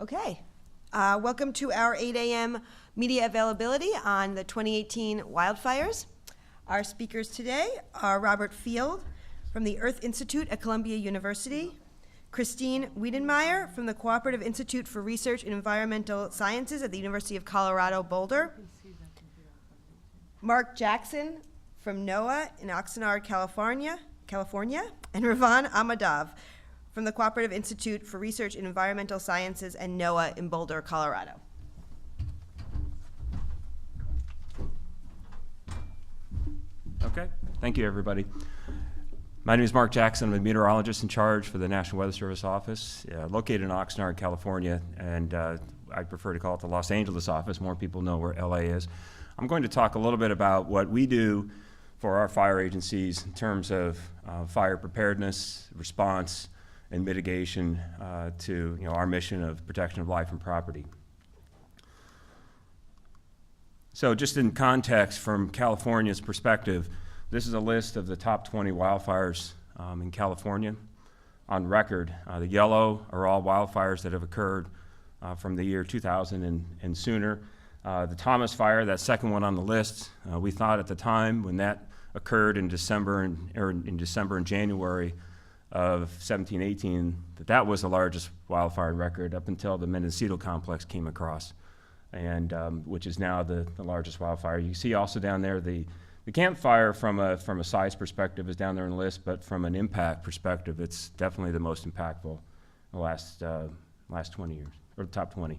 Okay. Welcome to our 8 a.m. media availability on the 2018 wildfires. Our speakers today are Robert Field from the Earth Institute at Columbia University, Christine Wiedinmyer from the Cooperative Institute for Research in Environmental Sciences at the University of Colorado, Boulder, Mark Jackson from NOAA in Oxnard, California, and Ravan Ahmadov from the Cooperative Institute for Research in Environmental Sciences and NOAA in Boulder, Colorado. Okay, thank you everybody. My name is Mark Jackson. I'm a meteorologist in charge for the National Weather Service office, located in Oxnard, California, and I prefer to call it the Los Angeles office. More people know where LA is. I'm going to talk a little bit about what we do for our fire agencies in terms of fire preparedness, response, and mitigation to our mission of protection of life and property. So just in context, from California's perspective, this is a list of the top 20 wildfires in California on record. The yellow are all wildfires that have occurred from the year 2000 and sooner. The Thomas Fire, that second one on the list, we thought at the time when that occurred in December and January of 17-18 that was the largest wildfire record up until the Mendocino complex came across, and which is now the largest wildfire. You see also down there the Camp Fire from a size perspective is down there on the list, but from an impact perspective, it's definitely the most impactful in the last 20 years, or the top 20.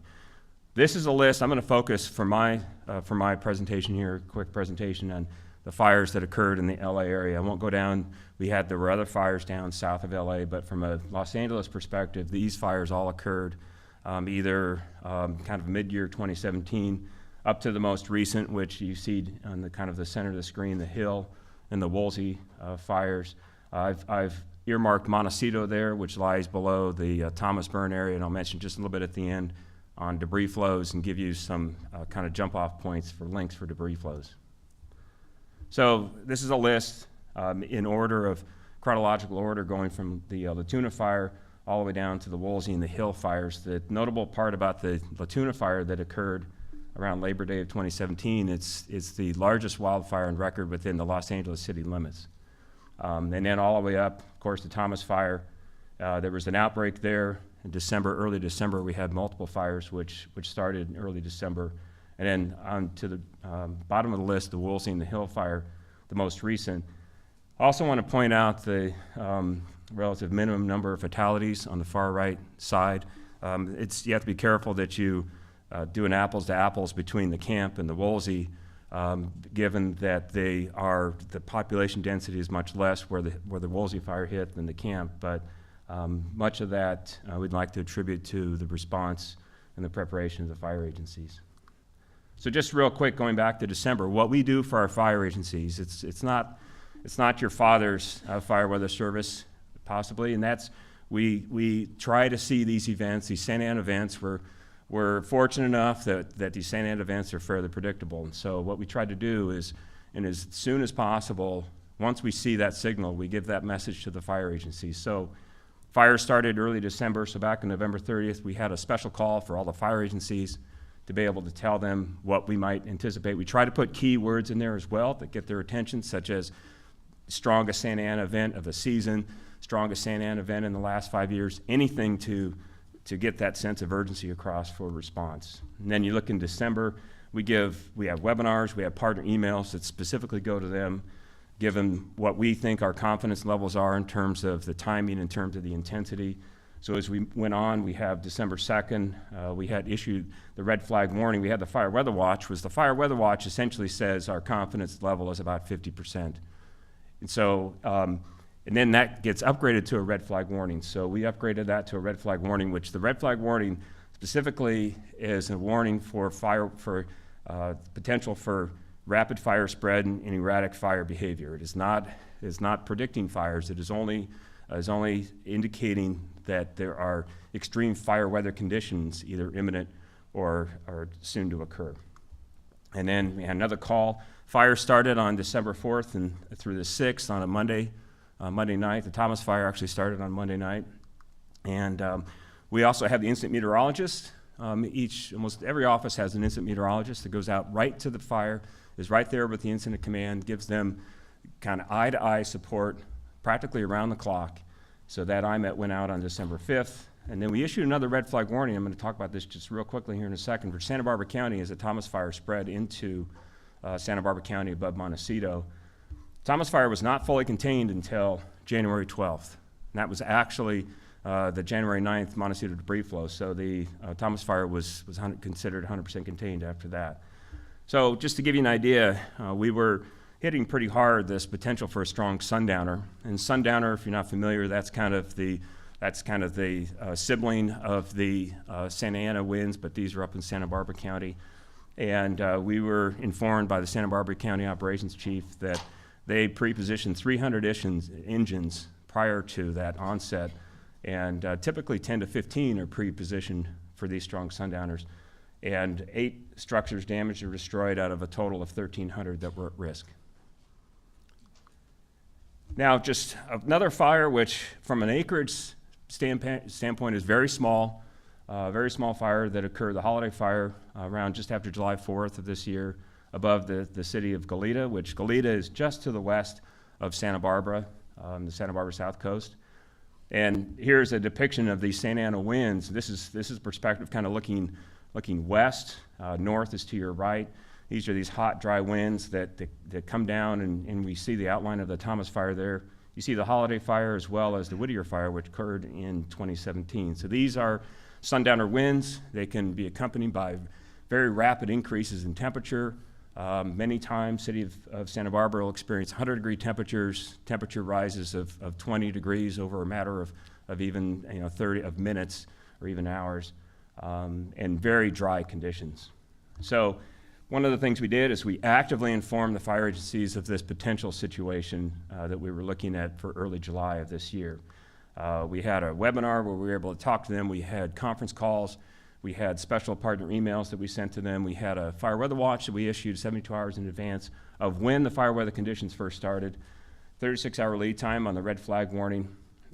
This is a list. I'm going to focus for my presentation here, quick presentation on the fires that occurred in the LA area. I won't go down. There were other fires down south of LA, but from a Los Angeles perspective, these fires all occurred either kind of mid-year 2017 up to the most recent, which you see on the kind of the center of the screen, the Hill and the Woolsey fires. I've earmarked Montecito there, which lies below the Thomas Burn area, and I'll mention just a little bit at the end on debris flows and give you some kind of jump-off points for links for debris flows. So this is a list in order of chronological order, going from the Latuna Fire all the way down to the Woolsey and the Hill fires. The notable part about the Latuna Fire that occurred around Labor Day of 2017, it's the largest wildfire on record within the Los Angeles city limits. And then all the way up, of course, the Thomas Fire. There was an outbreak there in December, early December. We had multiple fires which started in early December. And then on to the bottom of the list, the Woolsey and the Hill Fire, the most recent. I also want to point out the relative minimum number of fatalities on the far right side. You have to be careful that you do an apples to apples between the Camp and the Woolsey, given that the population density is much less where the Woolsey fire hit than the Camp, but much of that we'd like to attribute to the response and the preparation of the fire agencies. So just real quick, going back to December, what we do for our fire agencies, it's not your father's fire weather service, possibly, and that's we try to see these events, these Santa Ana events. We're fortunate enough that these Santa Ana events are fairly predictable, and so what we try to do is, and as soon as possible, once we see that signal, we give that message to the fire agencies. So fire started early December, so back on November 30th, we had a special call for all the fire agencies to be able to tell them what we might anticipate. We try to put key words in there as well that get their attention, such as strongest Santa Ana event of the season, strongest Santa Ana event in the last 5 years, anything to get that sense of urgency across for response. And then you look in December, we have webinars, we have partner emails that specifically go to them, give them what we think our confidence levels are in terms of the timing, in terms of the intensity. So as we went on, we have December 2nd, we had issued the red flag warning. We had the fire weather watch. The fire weather watch essentially says our confidence level is about 50%. And so, and then that gets upgraded to a red flag warning. So we upgraded that to a red flag warning, which the red flag warning specifically is a warning for potential for rapid fire spread and erratic fire behavior. It is not predicting fires. It is only indicating that there are extreme fire weather conditions, either imminent or soon to occur. And then we had another call. Fire started on December 4th and through the 6th on a Monday night. The Thomas Fire actually started on Monday night. And We also have the incident meteorologist. Almost every office has an incident meteorologist that goes out right to the fire, is right there with the incident command, gives them kind of eye-to-eye support practically around the clock. So that IMET went out on December 5th. And then we issued another red flag warning. I'm going to talk about this just real quickly here in a second. For Santa Barbara County, as the Thomas Fire spread into Santa Barbara County above Montecito. Thomas Fire was not fully contained until January 12th. And that was actually the January 9th Montecito debris flow. So the Thomas Fire was considered 100% contained after that. So just to give you an idea, we were hitting pretty hard this potential for a strong sundowner. And sundowner, if you're not familiar, that's kind of the sibling of the Santa Ana winds, but these are up in Santa Barbara County. And we were informed by the Santa Barbara County operations chief that they pre-positioned 300 engines prior to that onset, and typically 10 to 15 are pre-positioned for these strong sundowners. And 8 structures damaged or destroyed out of a total of 1,300 that were at risk. Now, just another fire which, from an acreage standpoint, is very small fire that occurred, the holiday fire, around just after July 4th of this year, above the city of Goleta, which Goleta is just to the west of Santa Barbara, the Santa Barbara South Coast. And here's a depiction of these Santa Ana winds. This is perspective kind of looking west. North is to your right. These are these hot, dry winds that come down, and we see the outline of the Thomas Fire there. You see the holiday fire as well as the Whittier fire, which occurred in 2017. So these are sundowner winds. They can be accompanied by very rapid increases in temperature. Many times, city of Santa Barbara will experience 100-degree temperatures, temperature rises of 20 degrees over a matter of even 30 of minutes or even hours, and very dry conditions. So one of the things we did is we actively informed the fire agencies of this potential situation that we were looking at for early July of this year. We had a webinar where we were able to talk to them. We had conference calls. We had special partner emails that we sent to them. We had a fire weather watch that we issued 72 hours in advance of when the fire weather conditions first started, 36-hour lead time on the red flag warning.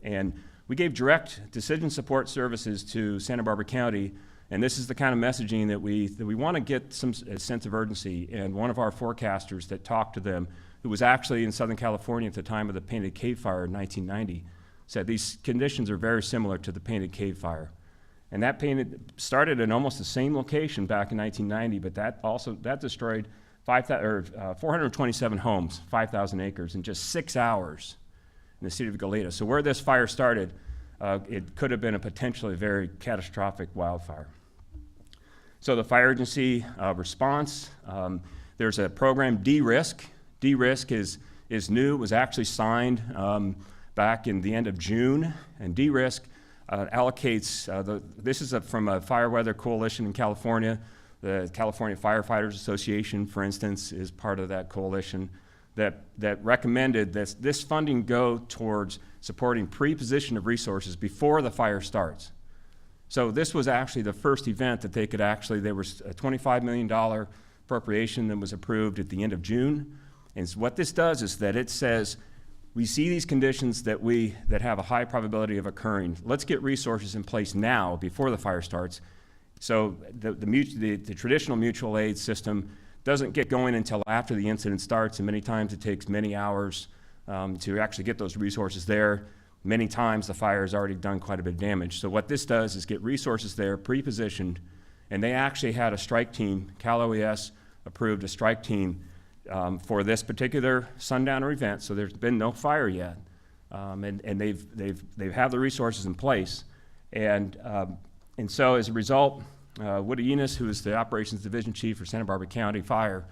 And we gave direct decision support services to Santa Barbara County. And this is the kind of messaging that we want to get a sense of urgency. And one of our forecasters that talked to them, who was actually in Southern California at the time of the Painted Cave Fire in 1990, said these conditions are very similar to the Painted Cave Fire. And that started in almost the same location back in 1990, but that destroyed 427 homes, 5,000 acres in just 6 hours in the city of Goleta. So where this fire started, it could have been a potentially very catastrophic wildfire. So the fire agency response, there's a program, D-RISC. D-RISC is new. It was actually signed back in the end of June. And D-RISC allocates, this is from a fire weather coalition in California. The California Firefighters Association, for instance, is part of that coalition that recommended this funding go towards supporting pre-position of resources before the fire starts. So this was actually the first event that there was a $25 million appropriation that was approved at the end of June. And so what this does is that it says, we see these conditions that have a high probability of occurring. Let's get resources in place now before the fire starts. So the traditional mutual aid system doesn't get going until after the incident starts, and many times it takes many hours to actually get those resources there. Many times the fire has already done quite a bit of damage. So what this does is get resources there pre-positioned, and they actually had a strike team. Cal OES approved a strike team for this particular sundowner event, so there's been no fire yet, and they've had the resources in place, and so as a result, Woody Enos, who is the operations division chief for Santa Barbara County Fire,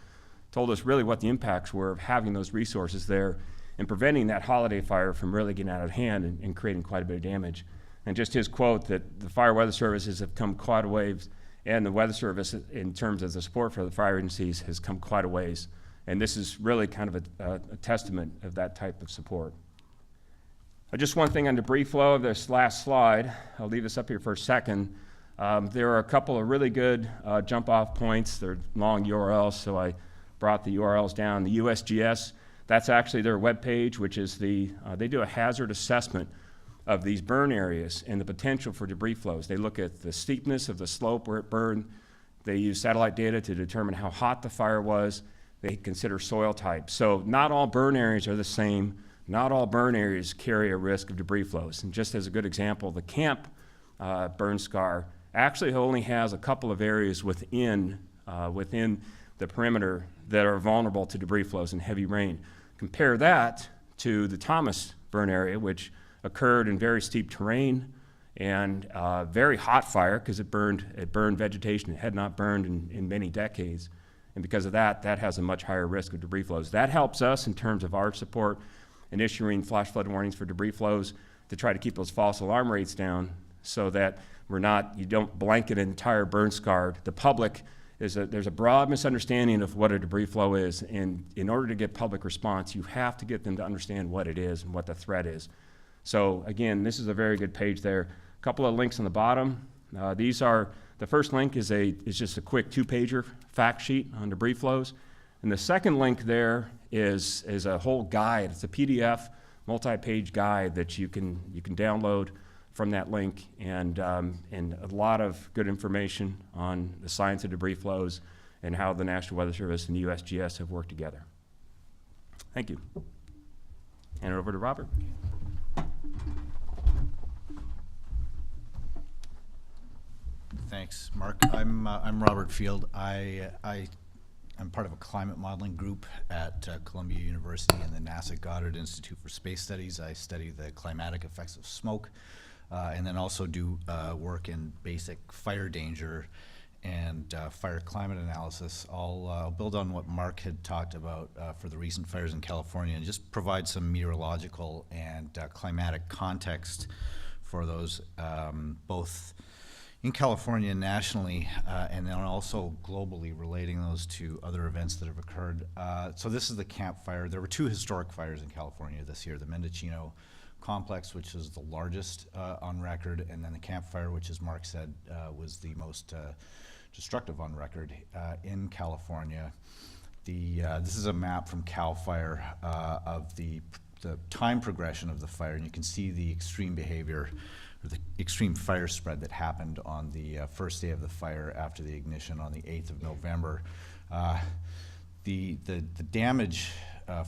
told us really what the impacts were of having those resources there and preventing that holiday fire from really getting out of hand and creating quite a bit of damage. And just his quote that the fire weather services have come quite a ways, and the weather service in terms of the support for the fire agencies has come quite a ways. And this is really kind of a testament of that type of support. Just one thing on debris flow of this last slide. I'll leave this up here for a second. There are a couple of really good jump-off points. They're long URLs, so I brought the URLs down. The USGS, that's actually their webpage, which is they do a hazard assessment of these burn areas and the potential for debris flows. They look at the steepness of the slope where it burned. They use satellite data to determine how hot the fire was. They consider soil type. So not all burn areas are the same. Not all burn areas carry a risk of debris flows. And just as a good example, the camp burn scar actually only has a couple of areas within the perimeter that are vulnerable to debris flows and heavy rain. Compare that to the Thomas burn area, which occurred in very steep terrain and very hot fire because it burned vegetation it had not burned in many decades. And because of that, that has a much higher risk of debris flows. That helps us in terms of our support in issuing flash flood warnings for debris flows to try to keep those false alarm rates down so that you don't blanket an entire burn scar. The public, there's a broad misunderstanding of what a debris flow is, and in order to get public response, you have to get them to understand what it is and what the threat is. So again, this is a very good page there. A couple of links on the bottom. The first link is just a quick 2-pager fact sheet on debris flows. And the second link there is a whole guide. It's a PDF, multi-page guide that you can download from that link, and a lot of good information on the science of debris flows and how the National Weather Service and the USGS have worked together. Thank you. Hand it over to Robert. Thanks, Mark. I'm Robert Field. I'm part of a climate modeling group at Columbia University and the NASA Goddard Institute for Space Studies. I study the climatic effects of smoke, and then also do work in basic fire danger and fire climate analysis. I'll build on what Mark had talked about for the recent fires in California and just provide some meteorological and climatic context for those, both in California nationally, and then also globally, relating those to other events that have occurred. So this is the Camp Fire. There were 2 historic fires in California this year, the Mendocino Complex, which is the largest on record, and then the Camp Fire, which, as Mark said, was the most destructive on record in California. This is a map from CAL FIRE of the time progression of the fire, and you can see the extreme behavior, or the extreme fire spread that happened on the first day of the fire after the ignition on the 8th of November. The damage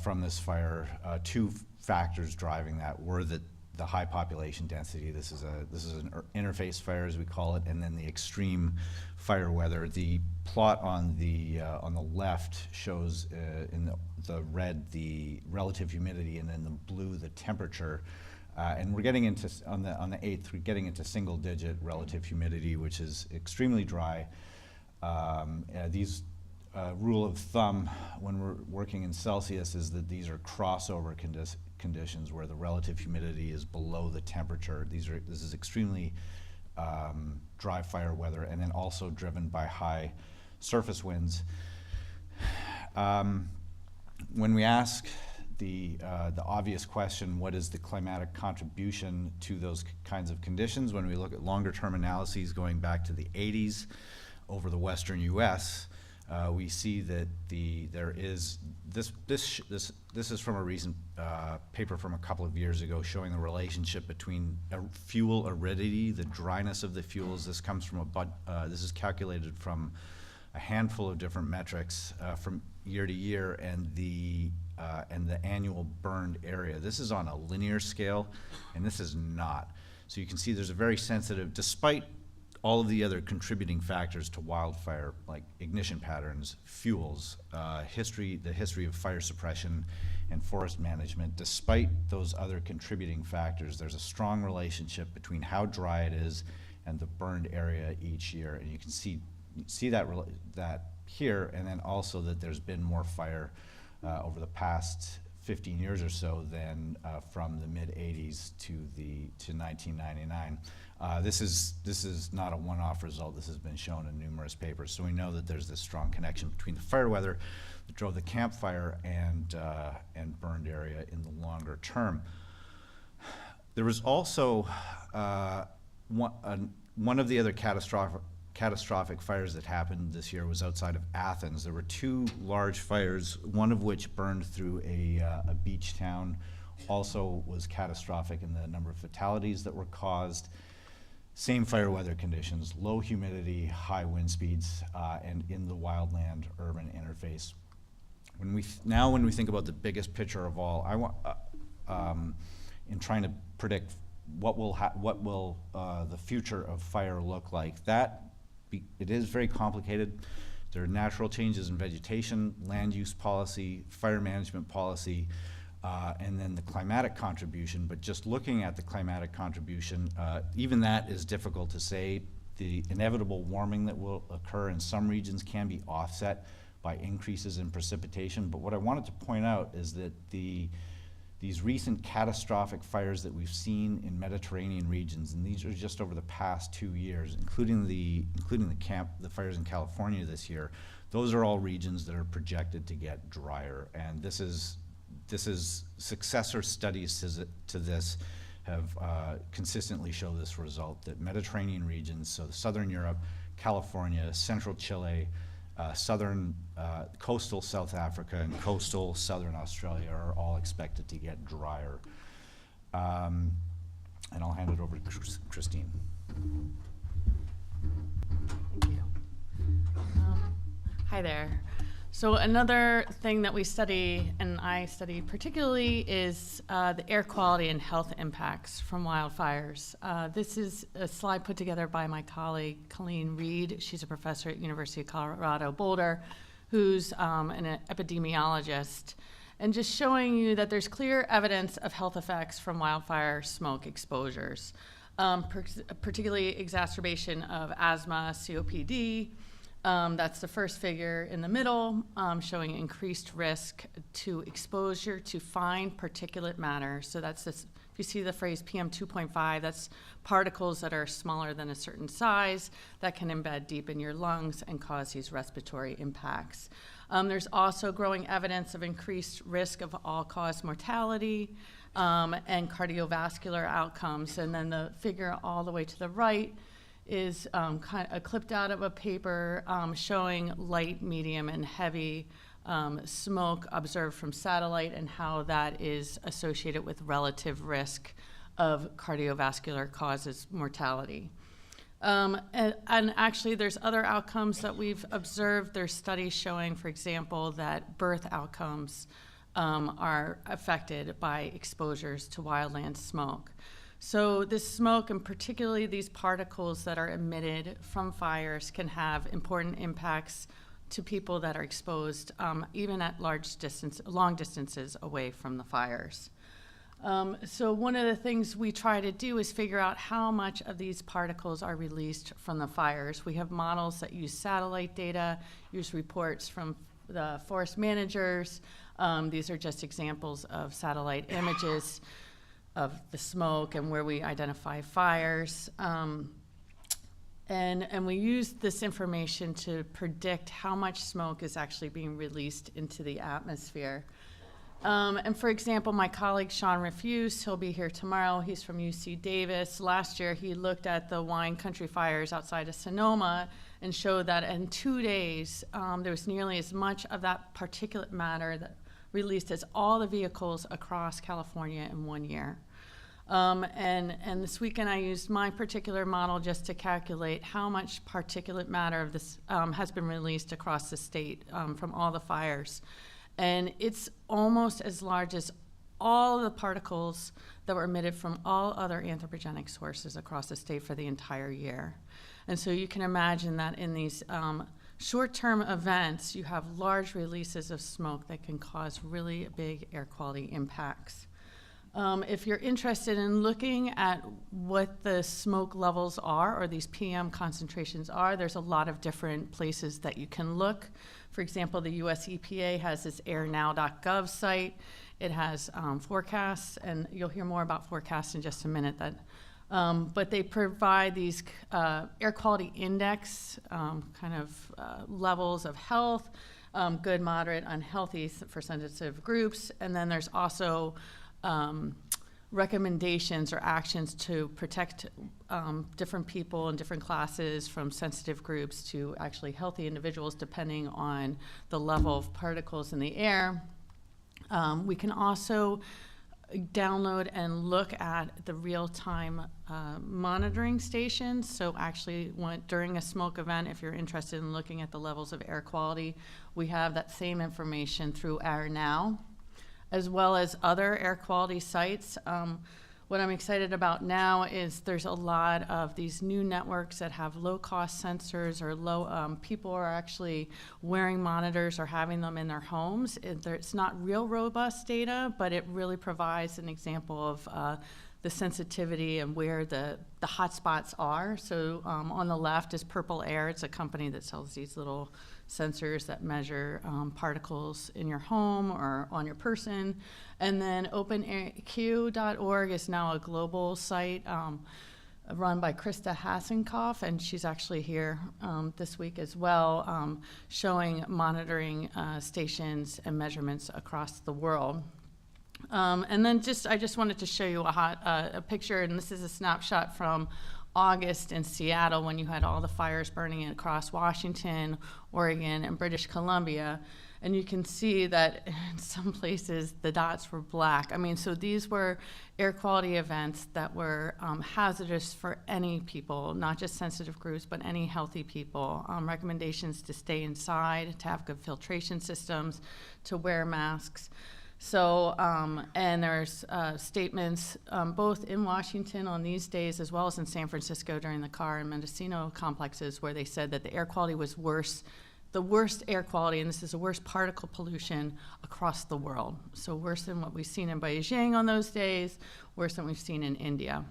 from this fire, 2 factors driving that were the high population density. This is an interface fire, as we call it, and then the extreme fire weather. The plot on the left shows in the red the relative humidity, and in the blue the temperature. And we're getting into, on the 8th, we're getting into single-digit relative humidity, which is extremely dry. These rule of thumb when we're working in Celsius is that these are crossover conditions where the relative humidity is below the temperature. This is extremely dry fire weather, and then also driven by high surface winds. When we ask the obvious question, what is the climatic contribution to those kinds of conditions? When we look at longer term analyses going back to the 80s over the western U.S., we see that there is this is from a recent paper from a couple of years ago showing the relationship between fuel aridity, the dryness of the fuels. This comes from this is calculated from a handful of different metrics from year to year, and the annual burned area. This is on a linear scale, and this is not. So you can see there's a very sensitive, despite all of the other contributing factors to wildfire, like ignition patterns, fuels, the history of fire suppression and forest management, despite those other contributing factors, there's a strong relationship between how dry it is and the burned area each year. And you can see that here, and then also that there's been more fire over the past 15 years or so than from the mid-'80s to 1999. This is not a one-off result. This has been shown in numerous papers. So we know that there's this strong connection between the fire weather that drove the Camp Fire and burned area in the longer term. There was also one of the other catastrophic fires that happened this year was outside of Athens. There were 2 large fires, one of which burned through a beach town also was catastrophic in the number of fatalities that were caused. Same fire weather conditions, low humidity, high wind speeds, and in the wildland urban interface. When we think about the biggest picture of all, I want in trying to predict what will the future of fire look like. It is very complicated. There are natural changes in vegetation, land use policy, fire management policy, and then the climatic contribution. But just looking at the climatic contribution, even that is difficult to say. The inevitable warming that will occur in some regions can be offset by increases in precipitation. But what I wanted to point out is that these recent catastrophic fires that we've seen in Mediterranean regions, and these are just over the past 2 years, including the fires in California this year, those are all regions that are projected to get drier. And this is successor studies to this have consistently show this result, that Mediterranean regions, so Southern Europe, California, Central Chile, southern coastal South Africa and coastal Southern Australia are all expected to get drier. And I'll hand it over to Christine. Thank you. Hi there. So another thing that we study, and I study particularly, is the air quality and health impacts from wildfires. This is a slide put together by my colleague, Colleen Reed. She's a professor at University of Colorado, Boulder, who's an epidemiologist, and just showing you that there's clear evidence of health effects from wildfire smoke exposures, particularly exacerbation of asthma, COPD. That's the first figure in the middle, showing increased risk to exposure to fine particulate matter. So that's this, if you see the phrase PM 2.5, that's particles that are smaller than a certain size that can embed deep in your lungs and cause these respiratory impacts. There's also growing evidence of increased risk of all-cause mortality and cardiovascular outcomes. And then the figure all the way to the right is kind of clipped out of a paper showing light, medium, and heavy smoke observed from satellite and how that is associated with relative risk of cardiovascular causes mortality. And actually, there's other outcomes that we've observed. There's studies showing, for example, that birth outcomes are affected by exposures to wildland smoke. So this smoke, and particularly these particles that are emitted from fires, can have important impacts to people that are exposed even at long distances away from the fires. So one of the things we try to do is figure out how much of these particles are released from the fires. We have models that use satellite data, use reports from the forest managers. These are just examples of satellite images of the smoke and where we identify fires. And we use this information to predict how much smoke is actually being released into the atmosphere. And for example, my colleague Sean Refuse, he'll be here tomorrow. He's from UC Davis. Last year, he looked at the wine country fires outside of Sonoma and showed that in 2 days, there was nearly as much of that particulate matter that released as all the vehicles across California in 1 year. And this weekend I used my particular model just to calculate how much particulate matter of this has been released across the state from all the fires. And it's almost as large as all of the particles that were emitted from all other anthropogenic sources across the state for the entire year. And so you can imagine that in these short-term events, you have large releases of smoke that can cause really big air quality impacts. If you're interested in looking at what the smoke levels are, or these PM concentrations are, there's a lot of different places that you can look. For example, the U.S. EPA has this airnow.gov site. It has forecasts, and you'll hear more about forecasts in just a minute. But they provide these air quality index levels of health, good, moderate, unhealthy for sensitive groups, and then there's also recommendations or actions to protect different people in different classes, from sensitive groups to actually healthy individuals, depending on the level of particles in the air. We can also download and look at the real-time monitoring stations. So actually, during a smoke event, if you're interested in looking at the levels of air quality, we have that same information through Air Now, as well as other air quality sites. What I'm excited about now is there's a lot of these new networks that have low-cost sensors, or people are actually wearing monitors or having them in their homes. It's not real robust data, but it really provides an example of the sensitivity and where the hot spots are. So on the left is Purple Air. It's a company that sells these little sensors that measure particles in your home or on your person. And then openaq.org is now a global site run by Krista Hasenkoff, and she's actually here this week as well, showing monitoring stations and measurements across the world. And then I just wanted to show you a picture, and this is a snapshot from August in Seattle when you had all the fires burning across Washington, Oregon, and British Columbia. And you can see that in some places the dots were black. I mean, so these were air quality events that were hazardous for any people, not just sensitive groups, but any healthy people. Recommendations to stay inside, to have good filtration systems, to wear masks. So, and there's statements both in Washington on these days as well as in San Francisco during the Carr and Mendocino complexes, where they said that the air quality was worse, the worst air quality, and this is the worst particle pollution across the world. So worse than what we've seen in Beijing on those days, worse than we've seen in India.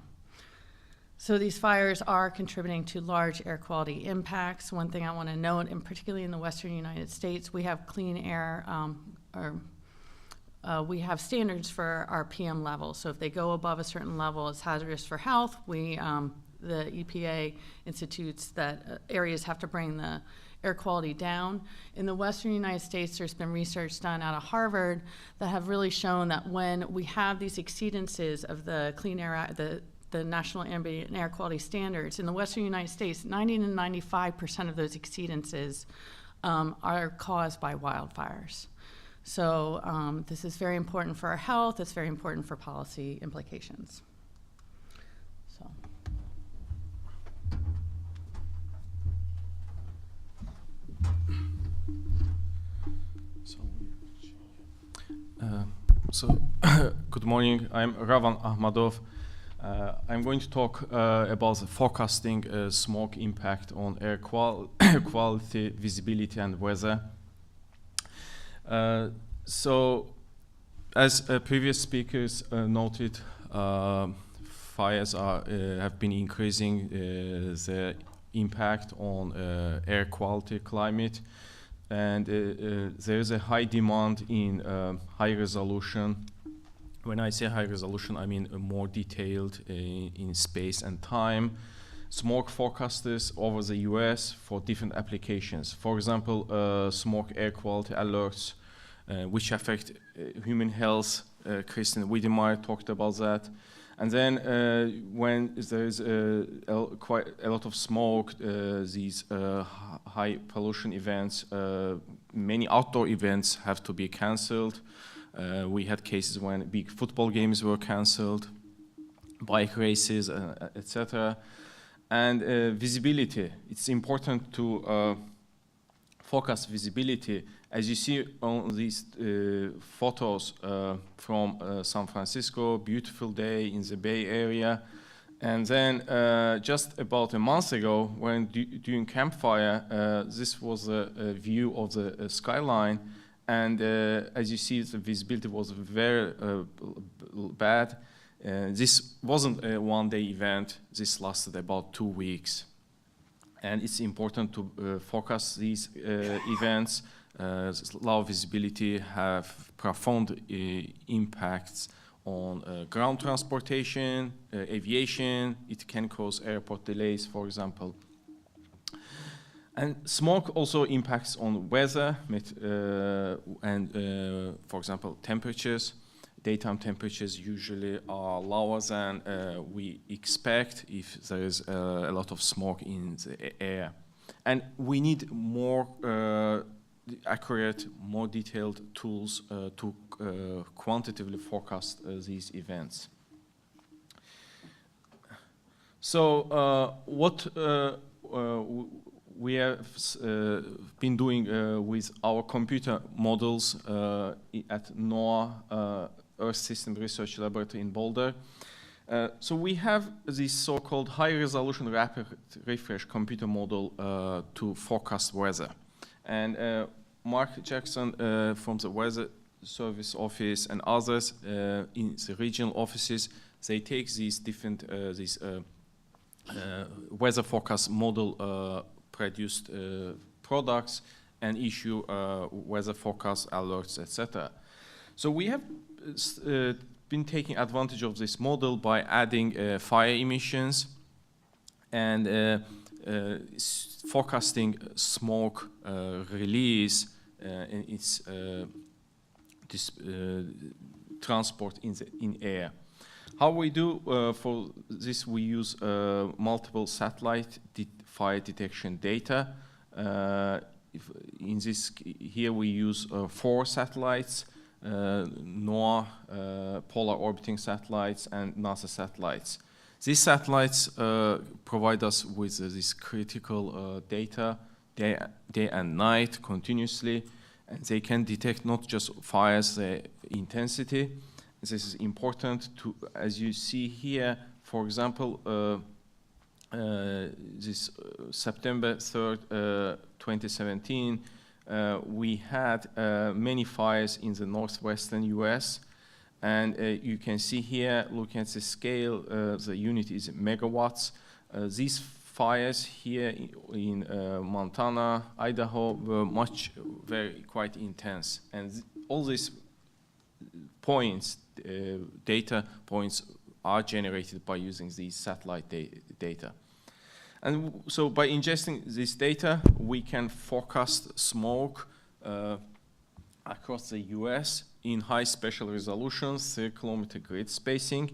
So these fires are contributing to large air quality impacts. One thing I want to note, and particularly in the Western United States, we have clean air, we have standards for our PM levels. So if they go above a certain level, it's hazardous for health. The EPA institutes that areas have to bring the air quality down. In the Western United States, there's been research done out of Harvard that have really shown that when we have these exceedances of the clean air, the National Ambient Air Quality Standards, in the Western United States, 90 to 95% of those exceedances are caused by wildfires. So this is very important for our health. It's very important for policy implications. So. Good morning. I'm Ravan Ahmadov. I'm going to talk about the forecasting smoke impact on air quality, visibility, and weather. So, as previous speakers noted, fires have been increasing the impact on air quality, climate, and there is a high demand in high resolution. When I say high resolution, I mean more detailed in space and time smoke forecasters over the U.S. for different applications. For example, smoke air quality alerts, which affect human health. Kristen Wiedinmyer talked about that. And then when there is quite a lot of smoke, these high pollution events, many outdoor events have to be cancelled. We had cases when big football games were cancelled, bike races, etc. And visibility. It's important to focus visibility. As you see on these photos from San Francisco, beautiful day in the Bay Area. And then just about a month ago, when during campfire, this was a view of the skyline. And as you see, the visibility was very bad. This wasn't a one-day event. This lasted about 2 weeks. And it's important to focus these events. Low visibility have profound impacts on ground transportation, aviation. It can cause airport delays, for example. And smoke also impacts on weather and, for example, temperatures. Daytime temperatures usually are lower than we expect if there is a lot of smoke in the air. And we need more accurate, more detailed tools to quantitatively forecast these events. So what we have been doing with our computer models at NOAA Earth System Research Laboratory in Boulder. So we have this so-called high-resolution rapid refresh computer model to forecast weather. And Mark Jackson from the Weather Service Office and others in the regional offices, they take these different weather forecast model produced products and issue weather forecast alerts, etc. So we have been taking advantage of this model by adding fire emissions and forecasting smoke release in its transport in air. How we do for this, we use multiple satellite fire detection data. In this, here we use 4 satellites, NOAA polar orbiting satellites and NASA satellites. These satellites provide us with this critical data day and night continuously, and they can detect not just fires, the intensity. This is important to, as you see here, for example, this September 3rd, 2017, we had many fires in the northwestern US. And you can see here, looking at the scale, the unit is megawatts. These fires here in Montana, Idaho were quite intense. And all these points, data points, are generated by using these satellite data. And so by ingesting this data, we can forecast smoke across the US in high spatial resolutions, 3-kilometer grid spacing.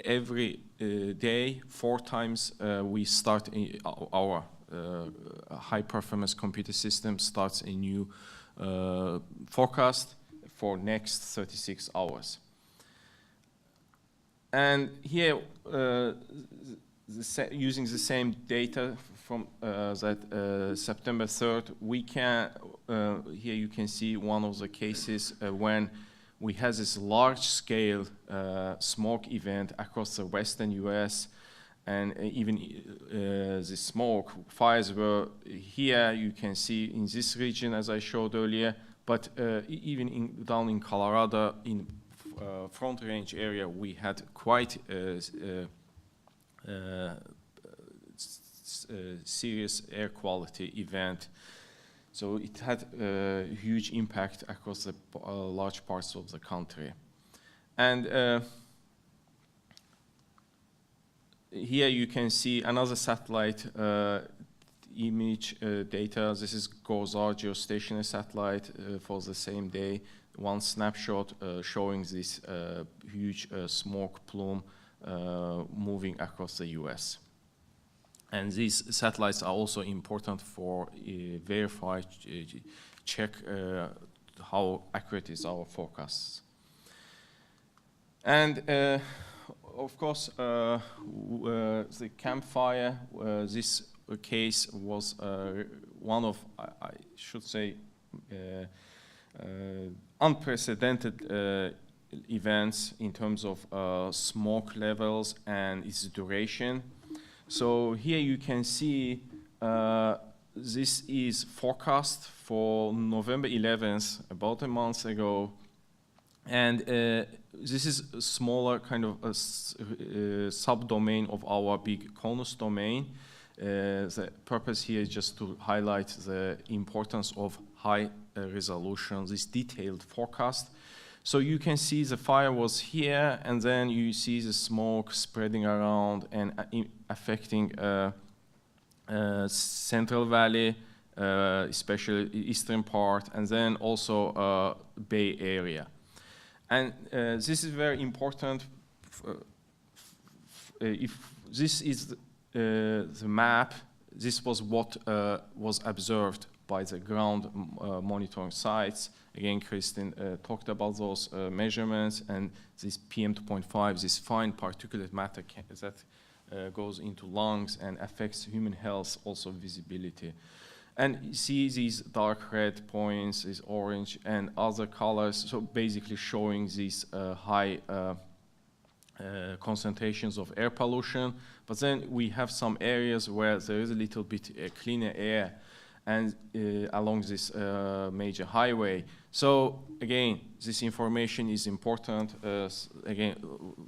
Every day, 4 times, we start our high-performance computer system starts a new forecast for next 36 hours. And here, using the same data from that September 3rd, we can, here you can see one of the cases when we had this large-scale smoke event across the western US, and even the smoke fires were here, you can see in this region, as I showed earlier, but even down in Colorado, in Front Range area, we had quite serious air quality event. So it had a huge impact across the large parts of the country. And here you can see another satellite image data. This is GOES-R geostationary satellite for the same day. One snapshot showing this huge smoke plume moving across the US. And these satellites are also important for verify, check how accurate is our forecasts. And of course, the campfire, this case was one of, I should say, unprecedented events in terms of smoke levels and its duration. So here you can see this is forecast for November 11th, about a month ago. And this is a smaller kind of a subdomain of our big CONUS domain. The purpose here is just to highlight the importance of high resolution, this detailed forecast. So you can see the fire was here, and then you see the smoke spreading around and affecting Central Valley, especially eastern part, and then also Bay Area. And this is very important. If this is the map, this was what was observed by the ground monitoring sites. Again, Kristin talked about those measurements, and this PM2.5, this fine particulate matter that goes into lungs and affects human health, also visibility. And you see these dark red points, these orange and other colors, so basically showing these high concentrations of air pollution. But then we have some areas where there is a little bit cleaner air and along this major highway. So again, this information is important. Again,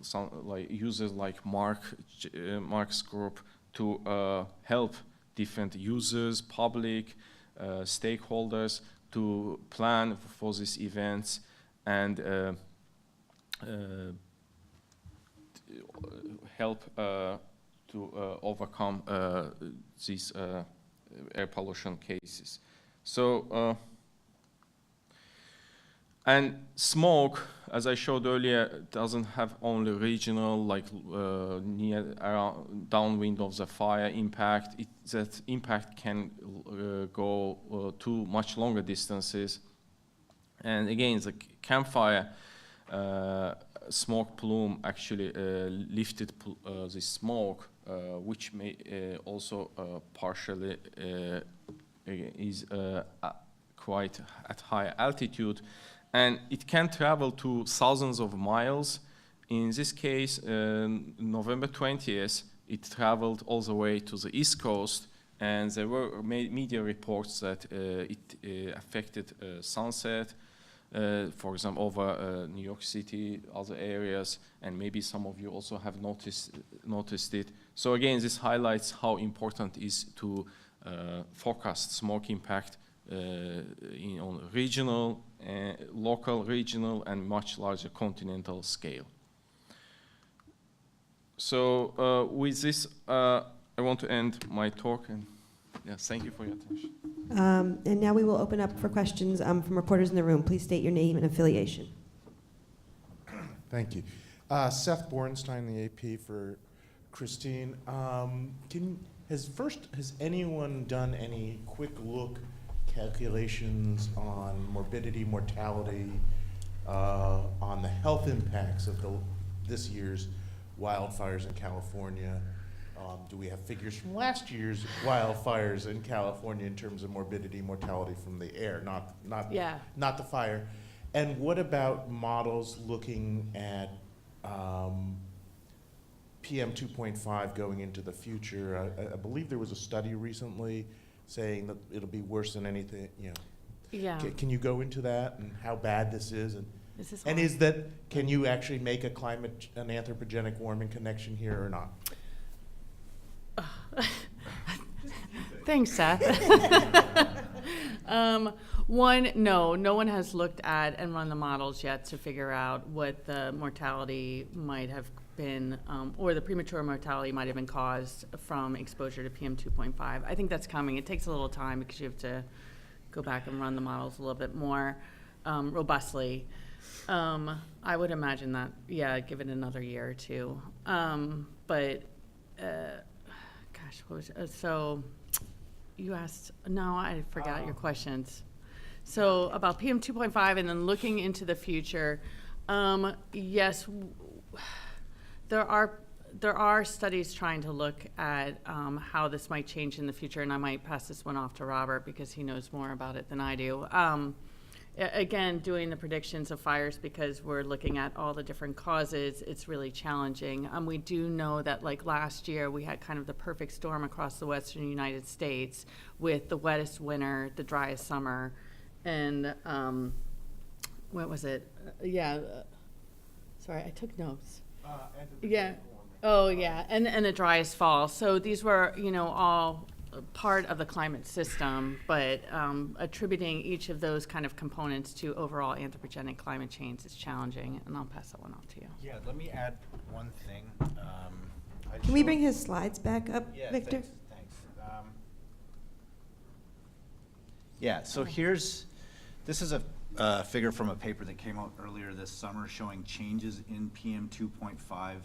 some like users like Mark's group to help different users, public, stakeholders to plan for these events and help to overcome these air pollution cases. So, and smoke, as I showed earlier, doesn't have only regional, like near around downwind of the fire impact. That impact can go to much longer distances. And again, the campfire smoke plume actually lifted the smoke, which may also partially is quite at high altitude. And it can travel to thousands of miles. In this case, November 20th, it traveled all the way to the East Coast, and there were media reports that it affected Sunset, for example, over New York City, other areas, and maybe some of you also have noticed it. So again, this highlights how important it is to forecast smoke impact on regional, local, regional, and much larger continental scale. So with this, I want to end my talk, and yes, thank you for your attention. And now we will open up for questions from reporters in the room. Please state your name and affiliation. Thank you. Seth Bornstein, the AP for Christine. Has anyone done any quick look calculations on morbidity, mortality, on the health impacts of this year's wildfires in California? Do we have figures from last year's wildfires in California in terms of morbidity, mortality from the air, not the fire? And what about models looking at PM 2.5 going into the future? I believe there was a study recently saying that it'll be worse than anything, Yeah. Can you go into that and how bad this is? And Is can you actually make an anthropogenic warming connection here or not? Thanks, Seth. No one has looked at and run the models yet to figure out what the mortality might have been, or the premature mortality might have been caused from exposure to PM 2.5. I think that's coming. It takes a little time because you have to go back and run the models a little bit more robustly. I would imagine that, give it another year or two. What was so you asked? No, I forgot your questions. So about PM 2.5 and then looking into the future, yes, there are studies trying to look at how this might change in the future, and I might pass this one off to Robert because he knows more about it than I do. Again, doing the predictions of fires because we're looking at all the different causes, it's really challenging. We do know that like last year we had kind of the perfect storm across the western United States with the wettest winter, the driest summer, and what was it? Sorry, I took notes. And the driest fall. So these were, all part of the climate system, but attributing each of those kind of components to overall anthropogenic climate change is challenging, and I'll pass that one off to you. Yeah, let me add one thing. Can we bring his slides back up, Yeah, Victor? thanks. So this is a figure from a paper that came out earlier this summer showing changes in PM 2.5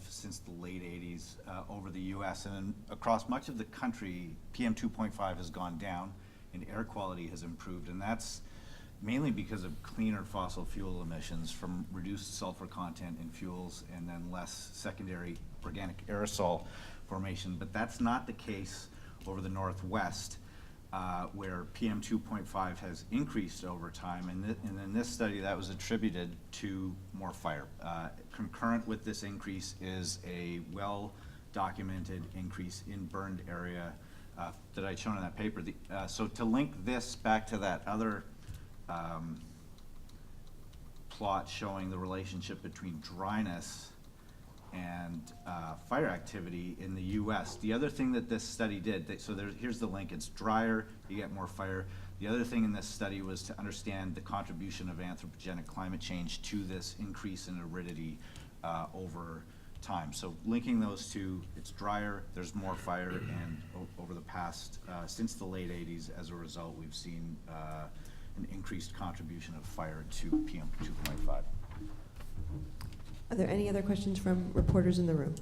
since the late 80s over the U.S. And across much of the country, PM 2.5 has gone down. in air quality has improved, and that's mainly because of cleaner fossil fuel emissions from reduced sulfur content in fuels and then less secondary organic aerosol formation. But that's not the case over the Northwest, where PM 2.5 has increased over time. And in this study, that was attributed to more fire. Concurrent with this increase is a well-documented increase in burned area that I'd shown in that paper. So to link this back to that other plot showing the relationship between dryness and fire activity in the U.S. The other thing that this study did, here's the link, it's drier, you get more fire. The other thing in this study was to understand the contribution of anthropogenic climate change to this increase in aridity over time. So linking those two, it's drier, there's more fire, and over the past, since the late 80s, as a result, we've seen an increased contribution of fire to PM 2.5. Are there any other questions from reporters in the room?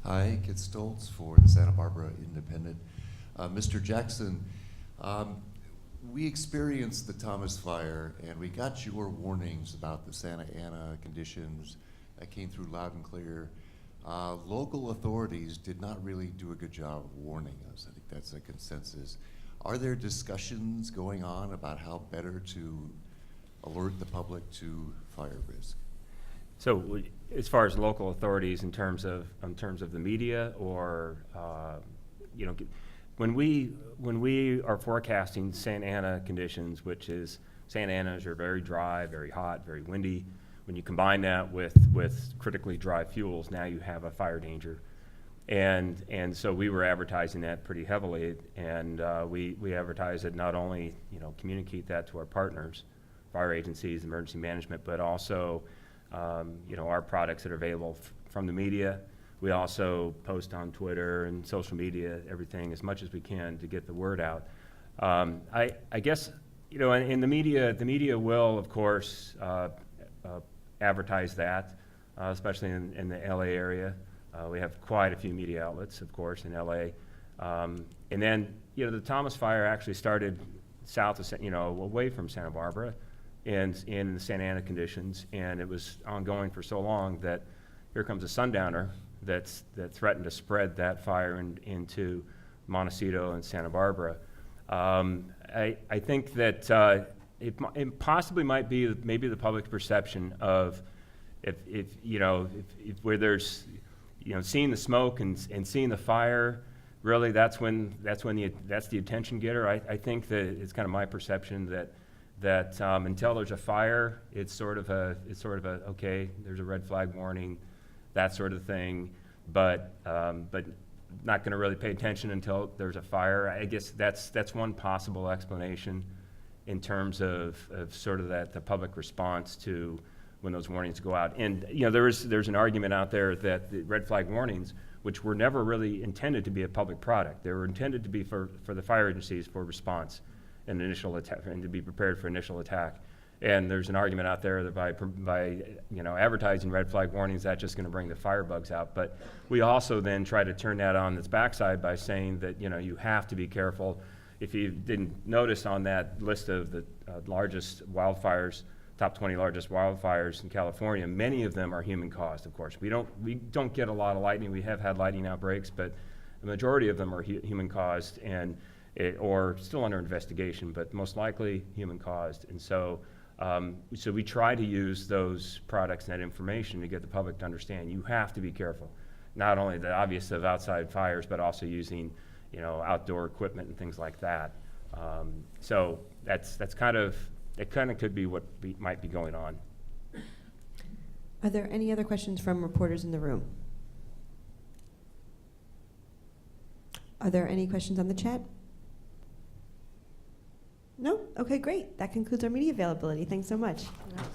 Hi, Kit Stoltz for the Santa Barbara Independent. Mr. Jackson, we experienced the Thomas Fire, and we got your warnings about the Santa Ana conditions that came through loud and clear. Local authorities did not really do a good job of warning us. I think that's a consensus. Are there discussions going on about how better to alert the public to fire risk? So as far as local authorities in terms of the media, or when we are forecasting Santa Ana conditions, which is Santa Anas are very dry, very hot, very windy. When you combine that with critically dry fuels, now you have a fire danger. And so we were advertising that pretty heavily, and we advertise it, not only communicate that to our partners, fire agencies, emergency management, but also our products that are available from the media. We also post on Twitter and social media, everything as much as we can to get the word out. I guess in the media will, of course, advertise that, especially in the LA area. We have quite a few media outlets, of course, in LA. And then, the Thomas Fire actually started south of, away from Santa Barbara, and in the Santa Ana conditions, and it was ongoing for so long that here comes a sundowner that threatened to spread that fire into Montecito and Santa Barbara. I think that it possibly might be maybe the public perception of if where there's seeing the smoke and seeing the fire, really that's the attention getter. I think that it's kind of my perception that until there's a fire, it's sort of a okay, there's a red flag warning, that sort of thing, but not going to really pay attention until there's a fire. I guess that's one possible explanation in terms of sort of the public response to when those warnings go out. And there's an argument out there that the red flag warnings, which were never really intended to be a public product, they were intended to be for the fire agencies for response and initial attack, and to be prepared for initial attack. And there's an argument out there that by advertising red flag warnings, that's just going to bring the firebugs out. But we also then try to turn that on its backside by saying that you have to be careful. If you didn't notice on that list of the largest wildfires, top 20 largest wildfires in California, many of them are human caused. Of course, we don't get a lot of lightning. We have had lightning outbreaks, but the majority of them are human caused or still under investigation, but most likely human caused. And so we try to use those products and that information to get the public to understand you have to be careful. Not only the obvious of outside fires, but also using outdoor equipment and things like that. So that's kind of could be what might be going on. Are there any other questions from reporters in the room? Are there any questions on the chat? No? Okay, great. That concludes our media availability. Thanks so much. Yes.